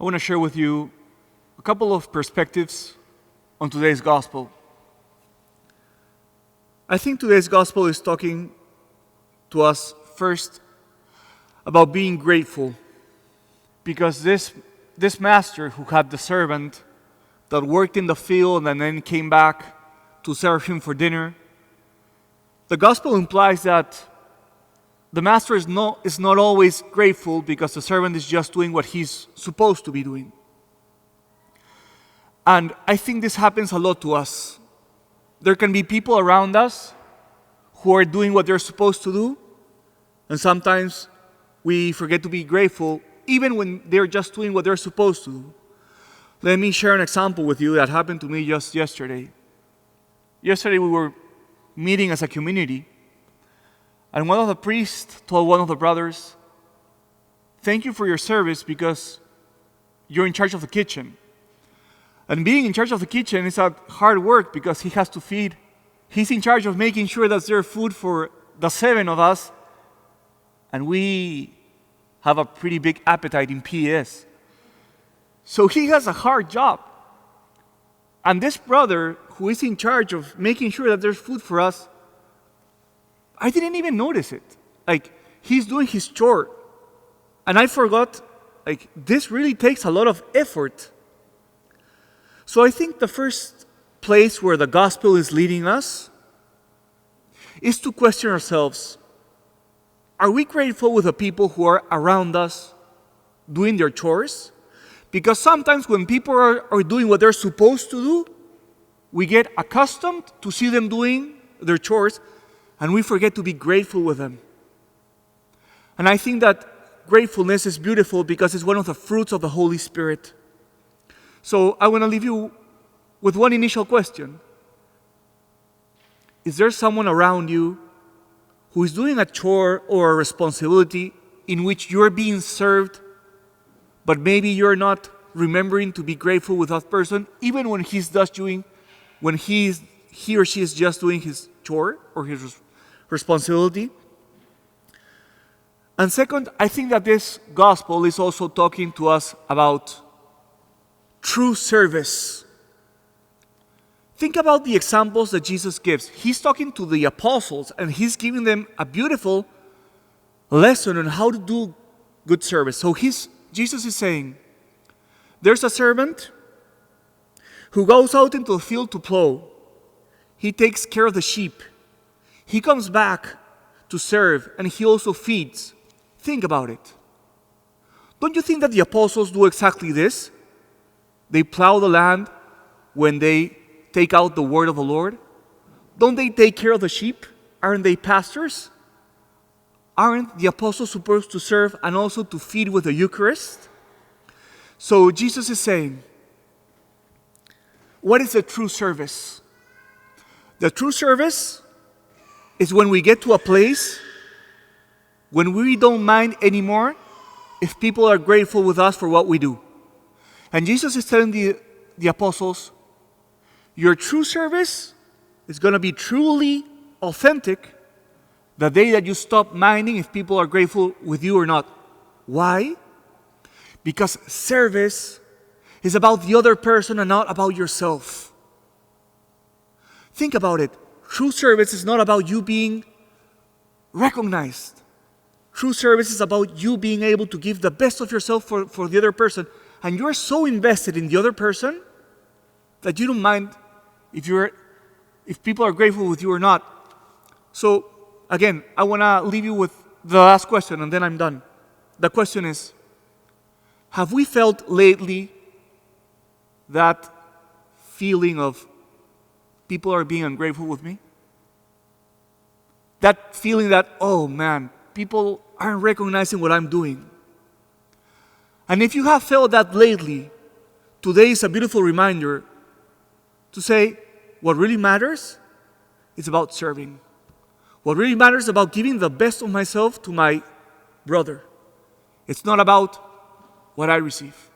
I want to share with you a couple of perspectives on today's gospel. I think today's gospel is talking to us first about being grateful, because this master who had the servant that worked in the field and then came back to serve him for dinner, the gospel implies that the master is not always grateful because the servant is just doing what he's supposed to be doing. And I think this happens a lot to us. There can be people around us who are doing what they're supposed to do, and sometimes we forget to be grateful even when they're just doing what they're supposed to do. Let me share an example with you that happened to me just yesterday. Yesterday we were meeting as a community, and one of the priests told one of the brothers, "Thank you for your service because you're in charge of the kitchen." And being in charge of the kitchen is a hard work because he has to feed. He's in charge of making sure that there's food for the 7 of us, and we have a pretty big appetite in PS. So he has a hard job. And this brother who is in charge of making sure that there's food for us, I didn't even notice it. He's doing his chore. And I forgot, this really takes a lot of effort. So I think the first place where the gospel is leading us is to question ourselves. Are we grateful with the people who are around us doing their chores? Because sometimes when people are doing what they're supposed to do, we get accustomed to see them doing their chores, and we forget to be grateful with them. And I think that gratefulness is beautiful because it's one of the fruits of the Holy Spirit. So I want to leave you with one initial question. Is there someone around you who is doing a chore or a responsibility in which you're being served, but maybe you're not remembering to be grateful with that person, even when he or she is just doing his chore or his responsibility? And second, I think that this gospel is also talking to us about true service. Think about the examples that Jesus gives. He's talking to the apostles and he's giving them a beautiful lesson on how to do good service. So Jesus is saying, there's a servant who goes out into the field to plow. He takes care of the sheep. He comes back to serve, and he also feeds. Think about it. Don't you think that the apostles do exactly this? They plow the land when they take out the word of the Lord. Don't they take care of the sheep? Aren't they pastors? Aren't the apostles supposed to serve and also to feed with the Eucharist? So Jesus is saying, what is a true service? The true service is when we get to a place when we don't mind anymore if people are grateful with us for what we do. And Jesus is telling the apostles, your true service is going to be truly authentic the day that you stop minding if people are grateful with you or not. Why? Because service is about the other person and not about yourself. Think about it. True service is not about you being recognized. True service is about you being able to give the best of yourself for the other person. And you're so invested in the other person that you don't mind if people are grateful with you or not. So, again, I want to leave you with the last question and then I'm done. The question is, have we felt lately that feeling of people are being ungrateful with me? That feeling that, oh man, people aren't recognizing what I'm doing. And if you have felt that lately, today is a beautiful reminder to say, what really matters is about serving. What really matters is about giving the best of myself to my brother. It's not about what I receive.